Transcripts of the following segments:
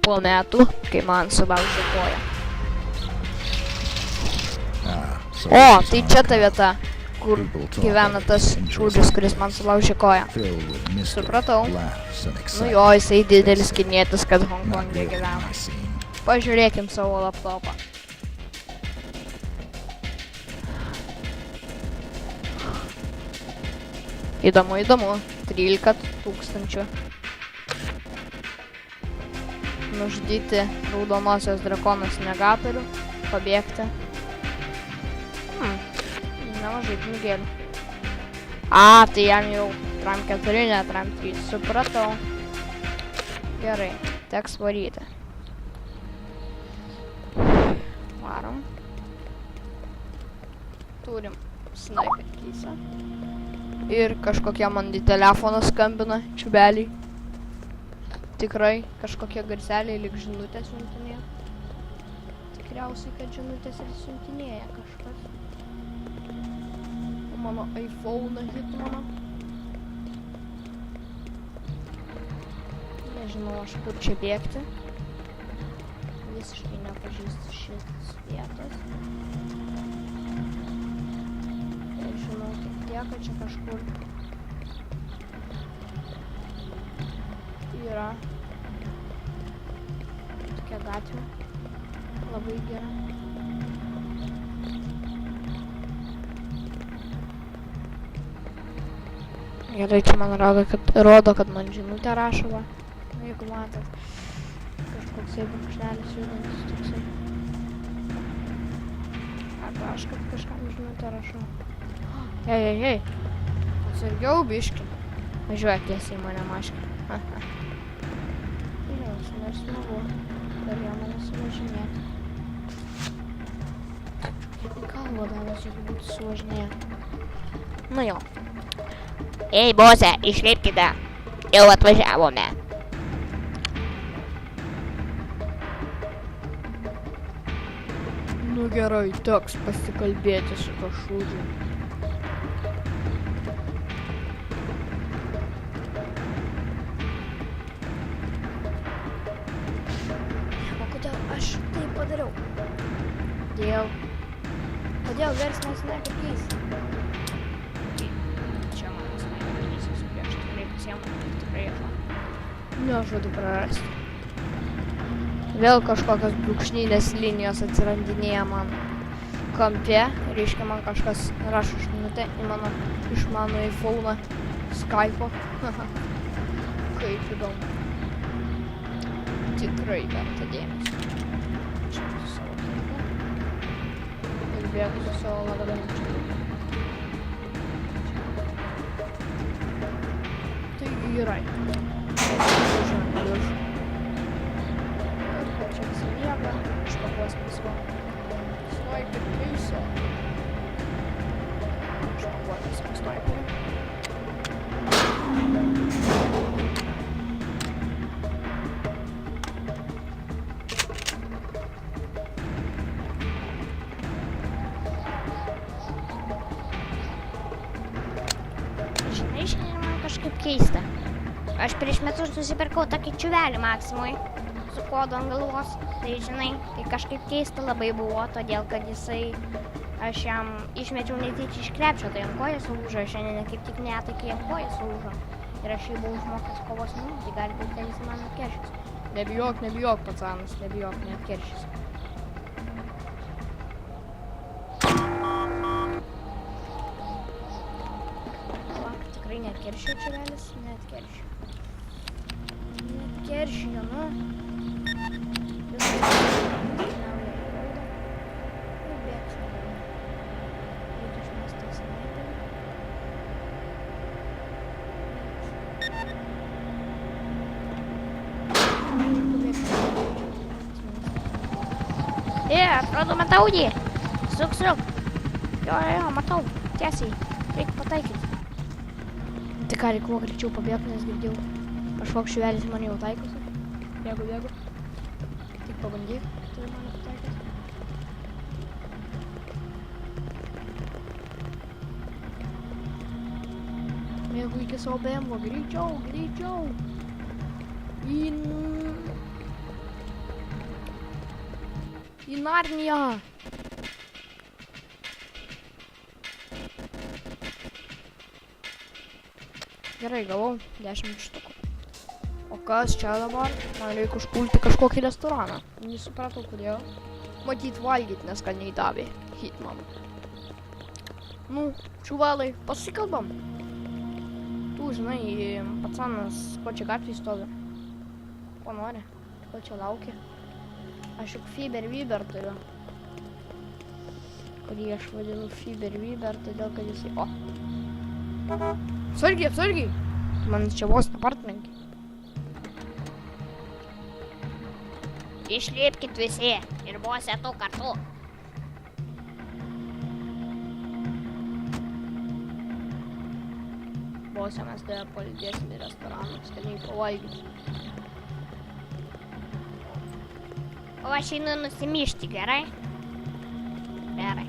po metų, kai man sulaužė koją. O, tai čia ta vieta, kur gyvena tas šūdžius, kuris man sulaužė koją. Supratau. Nu jo, jisai didelis kinietis, kad Hongkong'e gyvena. Pažiūrėkim savo laptopą. Įdomu, 13 000. Nužudyti raudonosios drakonos negatorių, pabėgti. Nemažai pinigėlių. Tai jam jau tram 4, ne tram 3, supratau. Gerai, teks varyti. Varom. Turim sniper keisą. Ir kažkokie man į telefoną skambina, čiubeliai. Tikrai kažkokie garseliai lyg žinutės siuntinėja. Tikriausiai, kad žinutės ir siuntinėja kažkas. Mano iPhone hitmano. Nežinau, aš kur čia bėgti. Visiškai nepažįstu šitas vietas. Žinau tik tiek, kad čia kažkur yra tokia gatvė. Labai gera. Gerai, čia man rodo, kad man žinutę rašo, va. Jeigu matot, kažkoksai brūkšnelis judantis toksai. Arba aš kad kažkam žinutę rašau. Ei, atsargiau biški. Važiuoja tiesiai mane maškį. Jausmė ir smagu. Galėjo mane suvažinėti. Galvo davęs, jeigu būtų suvažinėję. Nu jo. Ei, bose, išlipkite. Jau atvažiavome. Nu gerai, teks pasikalbėti su to šūdžiu. O kodėl aš tai padariau? Kodėl verslas sniper keis? Nežadu prarasti. Vėl kažkokios brūkšninės linijos atsirandinėja man kampe. Reiškia, man kažkas rašo žinutę į mano išmanų iPhone Skype'o. Kaip įdomu. Tikrai verta dėmesio. Čia su savo knygą. Ir bėgu su savo lagaminčiu. Tai gerai. Čia visi miega, išpakuos visko. Sniper keisą. Išpakuos visko sniperį. Žinai, šiandien man kažkaip keista. Aš prieš metus nusipirkau tokį čiuvelį Maksimui su kodu ant galvos. Tai žinai, tai kažkaip keista labai buvo, todėl kad aš jam išmečiau netyčia iš krepšio, tai ant kojas sulūžo. Šiandien kaip tik netakiai ant kojas sulūžo. Ir aš jį buvau išmokęs kovos menų, tai gali būti, kad jis man atkeršys. Nebijok, pacanas, nebijok, neatkeršys. Tikrai neatkeršiu čiuvelis, neatkeršiu. Neatkeršiu, nu. Atrodo, matau jį. Suk. Jo, matau. Tiesiai. Reikia pataikyti. Tai ką, reikia greičiau pabėgti, nes girdėjau. Kažkoks šiuvelis mane jau taikosi. Bėgu. Tik pabandyk, tai mane pataikyti. Bėgu iki savo BMW. Greičiau. Į Narniją. Gerai, gavau 10 štukų. O kas čia dabar? Man reikia užpulti kažkokį restoraną. Nesupratau, kodėl. Matyt, valgyt neskaniai davė. Hitman. Nu, čuvalai, pasikalbam. Tu, žinai, pacanas, ko čia gatvėj stovi? Ko nori? Ko čia laukia? Aš juk Fiber Viber turiu. Kurį aš vadinu Fiber Viber, todėl kad jisai... O! Sargiai, sargiai! Man čia vos nepartrenkė. Išlipkit visi ir bosė tu kartu. Bosė, mes tave palydėsim į restoraną, skaniai pavalgyti. O aš einu nusimyšti, gerai? Gerai.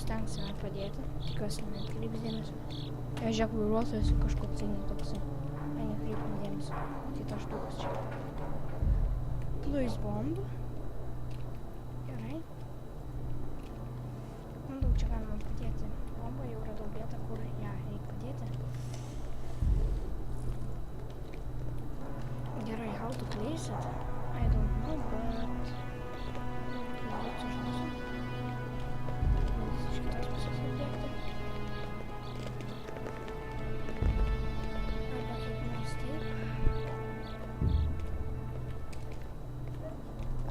Stengsime padėti, tikiuosi neatkreips dėmesio. Žiūrėk, vairuotojas kažkoks tai netoksai. Nekreipim dėmesio. Tai tas štukas čia. Place bomb. Gerai. Manau, čia galima padėti bombą, jau radau vietą, kur ją reikia padėti. Gerai, how to place it? I don't know, but...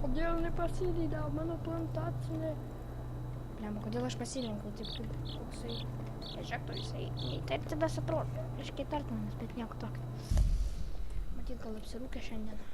Kodėl nepasileidau mano plantacinė? Lemba, kodėl aš pasilenkau taip kaip koksai... Žiūrėk, to jisai neįtartinas atrodo. Reiškia įtartinas, bet nieko tokio. Matyt, gal apsirūkė šiandien.